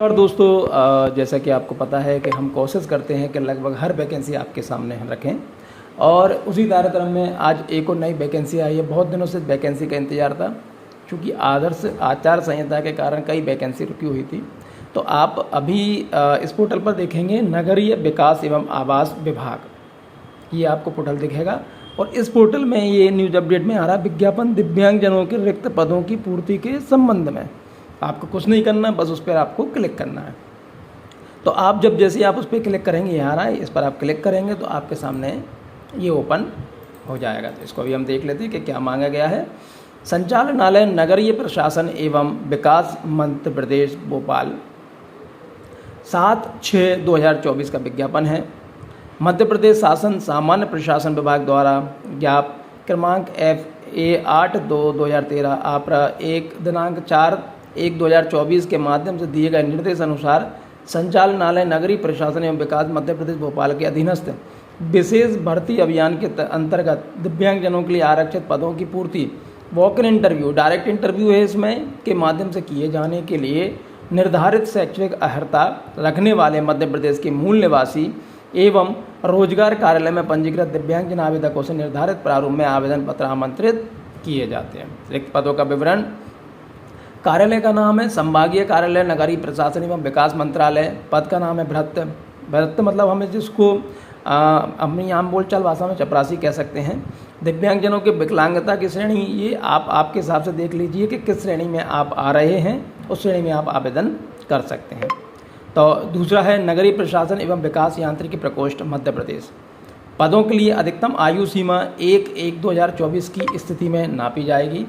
और दोस्तों जैसा कि आपको पता है कि हम कोशिश करते हैं कि लगभग हर वैकेंसी आपके सामने हम रखें और उसी कार्यक्रम में आज एक और नई वैकेंसी आई है। बहुत दिनों से वैकेंसी का इंतज़ार था, क्योंकि आदर्श आचार संहिता के कारण कई वैकेंसी रुकी हुई थी। तो आप अभी इस पोर्टल पर देखेंगे नगरीय विकास एवं आवास विभाग, ये आपको पोर्टल दिखेगा और इस पोर्टल में ये न्यूज़ अपडेट में आ रहा विज्ञापन दिव्यांगजनों के रिक्त पदों की पूर्ति के संबंध में। आपको कुछ नहीं करना, बस उस पर आपको क्लिक करना है। तो आप जैसे आप उस पर क्लिक करेंगे, ये आ रहा है, इस पर आप क्लिक करेंगे तो आपके सामने ये ओपन हो जाएगा। तो इसको भी हम देख लेते हैं कि क्या मांगा गया है। संचालनालय नगरीय प्रशासन एवं विकास मध्य प्रदेश भोपाल 7/6/2024 का विज्ञापन है। मध्य प्रदेश शासन सामान्य प्रशासन विभाग द्वारा ज्ञाप क्रमांक FA 8/2/2013 आपरा 1 दिनांक 4/1/2024 के माध्यम से दिए गए निर्देश अनुसार संचालनालय नगरीय प्रशासन एवं विकास मध्य प्रदेश भोपाल के अधीनस्थ विशेष भर्ती अभियान के अंतर्गत दिव्यांगजनों के लिए आरक्षित पदों की पूर्ति walk in interview, direct interview है इसमें, के माध्यम से किए जाने के लिए निर्धारित शैक्षणिक अर्हता रखने वाले मध्य प्रदेश के मूल निवासी एवं रोजगार कार्यालय में पंजीकृत दिव्यांगजन आवेदकों से निर्धारित प्रारूप में आवेदन पत्र आमंत्रित किए जाते हैं। रिक्त पदों का विवरण। कार्यालय का नाम है संभागीय कार्यालय नगरीय प्रशासन एवं विकास मंत्रालय। पद का नाम है भृत्य। भृत्य मतलब हमें जिसको अपनी आम बोलचाल भाषा में चपरासी कह सकते हैं। दिव्यांगजनों के विकलांगता की श्रेणी, ये आप आपके हिसाब से देख लीजिए कि किस श्रेणी में आप आ रहे हैं, उस श्रेणी में आप आवेदन कर सकते हैं। तो दूसरा है नगरीय प्रशासन एवं विकास यांत्रिकी प्रकोष्ठ मध्य प्रदेश। पदों के लिए अधिकतम आयु सीमा 1/1/2024 की स्थिति में नापी जाएगी।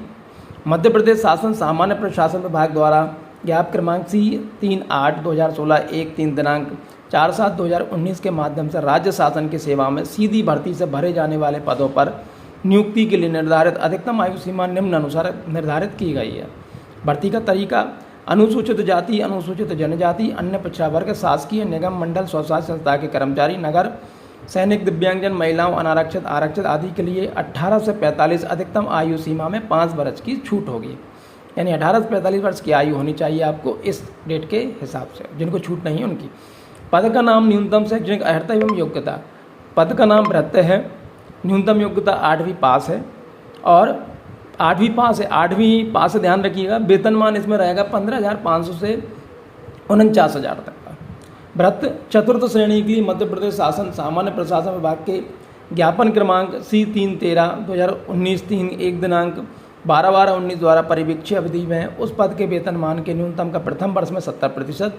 मध्य प्रदेश शासन सामान्य प्रशासन विभाग द्वारा ज्ञाप क्रमांक C 3/8/2016 1/3 दिनांक 4/7/2019 के माध्यम से राज्य शासन की सेवा में सीधी भर्ती से भरे जाने वाले पदों पर नियुक्ति के लिए निर्धारित अधिकतम आयु सीमा निम्न अनुसार निर्धारित की गई है। भर्ती का तरीका। अनुसूचित जाति, अनुसूचित जनजाति, अन्य पिछड़ा वर्ग, शासकीय निगम मंडल स्वशासी संस्था के कर्मचारी, नगर सैनिक, दिव्यांगजन, महिलाओं, अनारक्षित, आरक्षित आदि के लिए 18 से 45 अधिकतम आयु सीमा में 5 वर्ष की छूट होगी। यानी 18 से 45 वर्ष की आयु होनी चाहिए आपको इस डेट के हिसाब से, जिनको छूट नहीं है उनकी। पद का नाम, न्यूनतम शैक्षणिक अर्हता एवं योग्यता। पद का नाम भृत्य है, न्यूनतम योग्यता 8वीं पास है और 8वीं पास है। 8वीं पास से ध्यान रखिएगा। वेतनमान इसमें रहेगा 15,500 से 49,000 तक का। भृत्य चतुर्थ श्रेणी के लिए मध्य प्रदेश शासन सामान्य प्रशासन विभाग के ज्ञापन क्रमांक C 3/13/2019 3/1 दिनांक 12/12/19 द्वारा परिवीक्षी अवधि में उस पद के वेतनमान के न्यूनतम का प्रथम वर्ष में 70%,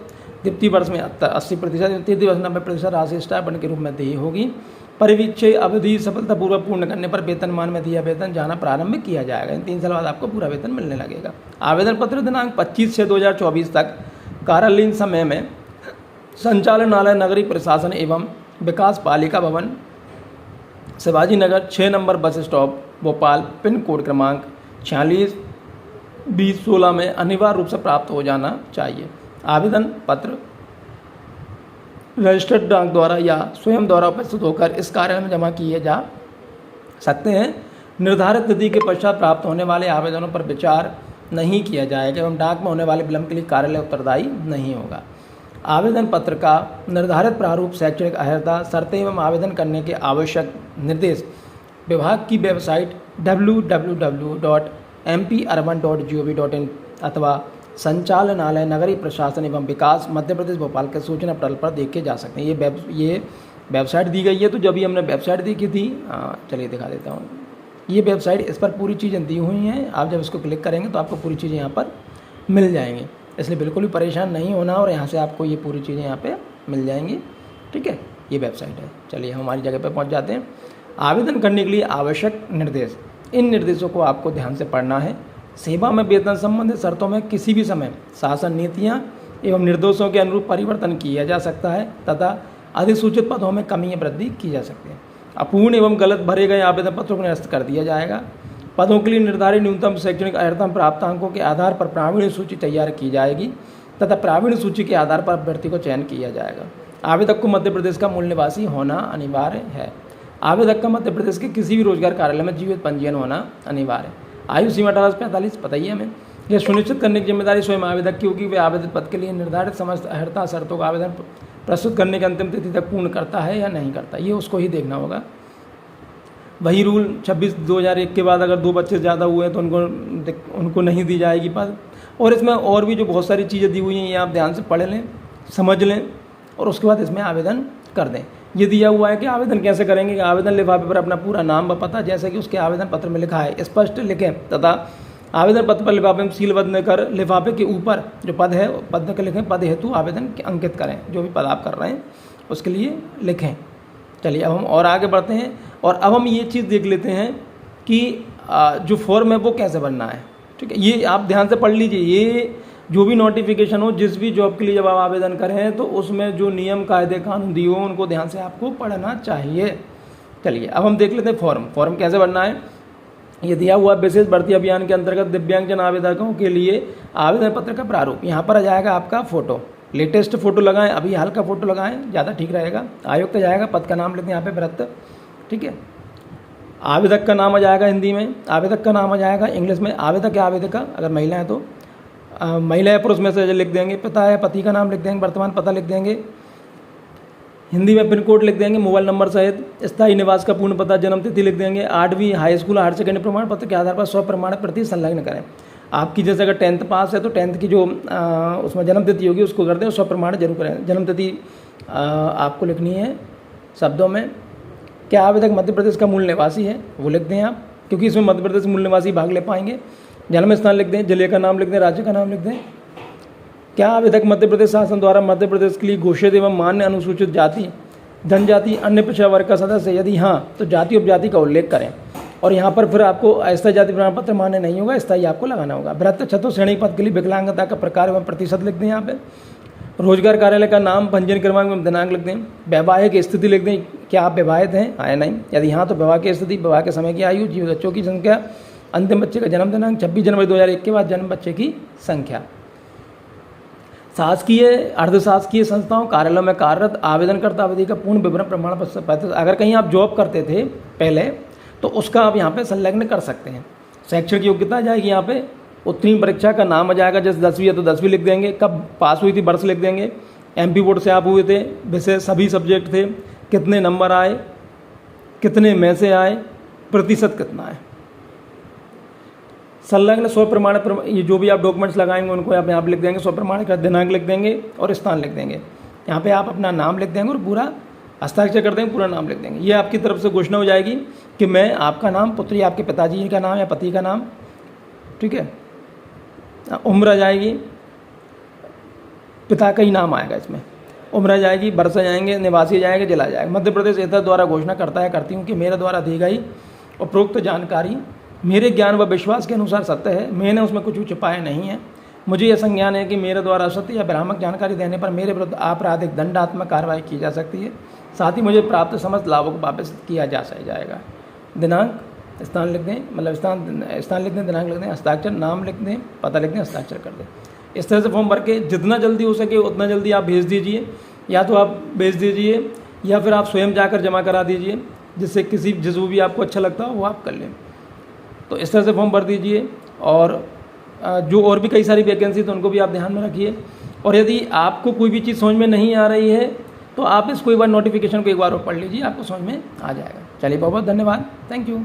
द्वितीय वर्ष में 80%, तृतीय वर्ष 90% राशि स्टाइपेंड के रूप में दी होगी। परिवीक्षी अवधि सफलतापूर्वक पूर्ण करने पर वेतनमान में दिया वेतन जाना प्रारंभ किया जाएगा। इन 3 साल बाद आपको पूरा वेतन मिलने लगेगा। आवेदन पत्र दिनांक 25/6/2024 तक कार्यालयीन समय में संचालनालय नगरीय प्रशासन एवं विकास पालिका भवन, Shivaji Nagar 6 number bus stop, Bhopal, pin code क्रमांक 462016 में अनिवार्य रूप से प्राप्त हो जाना चाहिए। आवेदन पत्र रजिस्टर्ड डाक द्वारा या स्वयं द्वारा उपस्थित होकर इस कार्यालय में जमा किए जा सकते हैं। निर्धारित तिथि के पश्चात प्राप्त होने वाले आवेदनों पर विचार नहीं किया जाएगा एवं डाक में होने वाले विलंब के लिए कार्यालय उत्तरदायी नहीं होगा। आवेदन पत्र का निर्धारित प्रारूप, शैक्षणिक अर्हता, शर्तें एवं आवेदन करने के आवश्यक निर्देश विभाग की वेबसाइट www.mp-urban.gov.in अथवा संचालनालय नगरीय प्रशासन एवं विकास मध्य प्रदेश भोपाल के सूचना पटल पर देखे जा सकते हैं। ये वेबसाइट दी गई है। तो जब भी हमने वेबसाइट देखी थी, चलिए दिखा देता हूँ। ये वेबसाइट, इस पर पूरी चीज़ें दी हुई हैं। आप जब इसको क्लिक करेंगे तो आपको पूरी चीज़ें यहाँ पर मिल जाएंगी, इसलिए बिल्कुल भी परेशान नहीं होना और यहाँ से आपको ये पूरी चीज़ें यहाँ पे मिल जाएंगी। ठीक है, ये वेबसाइट है। चलिए हम हमारी जगह पे पहुँच जाते हैं। आवेदन करने के लिए आवश्यक निर्देश। इन निर्देशों को आपको ध्यान से पढ़ना है। सेवा में वेतन संबंधित शर्तों में किसी भी समय शासन नीतियाँ एवं निर्देशों के अनुरूप परिवर्तन किया जा सकता है तथा अधिसूचित पदों में कमी या वृद्धि की जा सकती है। अपूर्ण एवं गलत भरे गए आवेदन पत्रों को निरस्त कर दिया जाएगा। पदों के लिए निर्धारित न्यूनतम शैक्षणिक अर्हता प्राप्तांकों के आधार पर प्रावीण्य सूची तैयार की जाएगी तथा प्रावीण्य सूची के आधार पर अभ्यर्थी को चयन किया जाएगा। आवेदक को मध्य प्रदेश का मूल निवासी होना अनिवार्य है। आवेदक का मध्य प्रदेश के किसी भी रोजगार कार्यालय में जीवित पंजीयन होना अनिवार्य है। आयु सीमा 18 से 45 पता ही है हमें। यह सुनिश्चित करने की जिम्मेदारी स्वयं आवेदक की होगी वे आवेदित पद के लिए निर्धारित समस्त अर्हता शर्तों का आवेदन प्रस्तुत करने की अंतिम तिथि तक पूर्ण करता है या नहीं करता, ये उसको ही देखना होगा। वही रूल 26/2001 के बाद अगर 2 बच्चे ज़्यादा हुए तो उनको नहीं दी जाएगी पद। और इसमें और भी जो बहुत सारी चीज़ें दी हुई हैं ये आप ध्यान से पढ़ लें, समझ लें और उसके बाद इसमें आवेदन कर दें। ये दिया हुआ है कि आवेदन कैसे करेंगे कि आवेदन लिफाफे पर अपना पूरा नाम व पता जैसे कि उसके आवेदन पत्र में लिखा है स्पष्ट लिखें तथा आवेदन पत्र पर लिफाफे में सीलबद्ध कर लिफाफे के ऊपर जो पद है पद के लिखें, पद हेतु आवेदन अंकित करें, जो भी पद आप कर रहे हैं उसके लिए लिखें। चलिए अब हम और आगे बढ़ते हैं और अब हम ये चीज़ देख लेते हैं कि जो फॉर्म है वो कैसे भरना है। ठीक है, ये आप ध्यान से पढ़ लीजिए। ये जो भी नोटिफिकेशन हो जिस भी जॉब के लिए जब आप आवेदन करें तो उसमें जो नियम कायदे कानून दिए हो उनको ध्यान से आपको पढ़ना चाहिए। चलिए अब हम देख लेते हैं फॉर्म कैसे भरना है। ये दिया हुआ विशेष भर्ती अभियान के अंतर्गत दिव्यांगजन आवेदकों के लिए आवेदन पत्र का प्रारूप। यहाँ पर आ जाएगा आपका फ़ोटो, लेटेस्ट फ़ोटो लगाएं, अभी हाल का फ़ोटो लगाएं, ज़्यादा ठीक रहेगा। आयुक्त जाएगा, पद का नाम लिखते हैं यहाँ पे व्रत, ठीक है। आवेदक का नाम आ जाएगा हिंदी में, आवेदक का नाम आ जाएगा इंग्लिश में, आवेदक या आवेदिका अगर महिला है तो महिला या पुरुष में से लिख देंगे, पिता या पति का नाम लिख देंगे, वर्तमान पता लिख देंगे, हिंदी में पिन कोड लिख देंगे, मोबाइल नंबर सहित स्थायी निवास का पूर्ण पता, जन्म तिथि लिख देंगे, 8वीं हाई स्कूल हायर सेकेंडरी प्रमाण पत्र के आधार पर 100 प्रमाण प्रति संलग्न करें। आपकी जैसे अगर 10th पास है तो 10th की जो उसमें जन्म तिथि होगी उसको कर दें, 100 प्रमाण जरूर करें। जन्म तिथि आपको लिखनी है शब्दों में। क्या आवेदक मध्य प्रदेश का मूल निवासी है वो लिख दें आप, क्योंकि इसमें मध्य प्रदेश मूल निवासी भाग ले पाएंगे। जन्म स्थान लिख दें, जिले का नाम लिख दें, राज्य का नाम लिख दें। क्या आवेदक मध्य प्रदेश शासन द्वारा मध्य प्रदेश के लिए घोषित एवं मान्य अनुसूचित जाति जनजाति अन्य पिछड़ा वर्ग का सदस्य, यदि हाँ तो जाति उपजाति का उल्लेख करें। और यहाँ पर फिर आपको अस्थायी जाति प्रमाण पत्र मान्य नहीं होगा, स्थायी आपको लगाना होगा। वृत्त छठों श्रेणी पद के लिए विकलांगता का प्रकार एवं प्रतिशत लिख दें। यहाँ पे रोजगार कार्यालय का नाम, पंजीयन क्रमांक एवं दिनांक लिख दें। वैवाहिक स्थिति लिख दें, क्या आप विवाहित हैं हाँ या नहीं, यदि हाँ तो विवाह की स्थिति, विवाह के समय की आयु, जीवित बच्चों की संख्या, अंतिम बच्चे का जन्म दिनांक, 26 जनवरी 2001 के बाद जन्म बच्चे की संख्या। शासकीय अर्धशासकीय संस्थाओं कार्यालयों में कार्यरत आवेदनकर्ता अवधि का पूर्ण विवरण प्रमाण पत्र। अगर कहीं आप जॉब करते थे पहले तो उसका आप यहाँ पे संलग्न कर सकते हैं। शैक्षणिक योग्यता आ जाएगी यहाँ पे, उत्तीर्ण परीक्षा का नाम आ जाएगा, जैसे 10वीं है तो 10वीं लिख देंगे, कब पास हुई थी वर्ष लिख देंगे, MP बोर्ड से आप हुए थे, वैसे सभी सब्जेक्ट थे, कितने नंबर आए, कितने में से आए, प्रतिशत कितना है। संलग्न 100 प्रमाण ये जो भी आप डॉक्यूमेंट्स लगाएंगे उनको आप यहाँ पर लिख देंगे, 100 प्रमाण का दिनांक लिख देंगे और स्थान लिख देंगे। यहाँ पे आप अपना नाम लिख देंगे और पूरा हस्ताक्षर कर देंगे, पूरा नाम लिख देंगे। ये आपकी तरफ से घोषणा हो जाएगी कि मैं आपका नाम, पुत्री आपके पिताजी का नाम या पति का नाम, ठीक है। उम्र आ जाएगी, पिता का ही नाम आएगा इसमें, उम्र आ जाएगी, वर्ष आ जाएंगे, निवासी जाएगा, जिला जाएगा। मध्य प्रदेश एतद द्वारा घोषणा करता है करती हूँ कि मेरे द्वारा दी गई उपरोक्त जानकारी मेरे ज्ञान व विश्वास के अनुसार सत्य है, मैंने उसमें कुछ भी छिपाया नहीं है। मुझे यह संज्ञान है कि मेरे द्वारा असत्य या भ्रामक जानकारी देने पर मेरे विरुद्ध आपराधिक दंडात्मक कार्रवाई की जा सकती है। साथ ही मुझे प्राप्त समस्त लाभों को वापस किया जा जाएगा। दिनांक, स्थान लिख दें, मतलब स्थान लिख दें, दिनांक लिख दें, हस्ताक्षर, नाम लिख दें, पता लिख दें, हस्ताक्षर कर दें। इस तरह से फॉर्म भर के जितना जल्दी हो सके उतना जल्दी आप भेज दीजिए, या तो आप भेज दीजिए या फिर आप स्वयं जाकर जमा करा दीजिए, जिससे जिस भी आपको अच्छा लगता हो वो आप कर लें। तो इस तरह से फॉर्म भर दीजिए। और जो और भी कई सारी वैकेंसी तो उनको भी आप ध्यान में रखिए। और यदि आपको कोई भी चीज़ समझ में नहीं आ रही है तो आप इसको एक बार नोटिफिकेशन को एक बार और पढ़ लीजिए, आपको समझ में आ जाएगा। चलिए बहुत बहुत धन्यवाद, थैंक यू।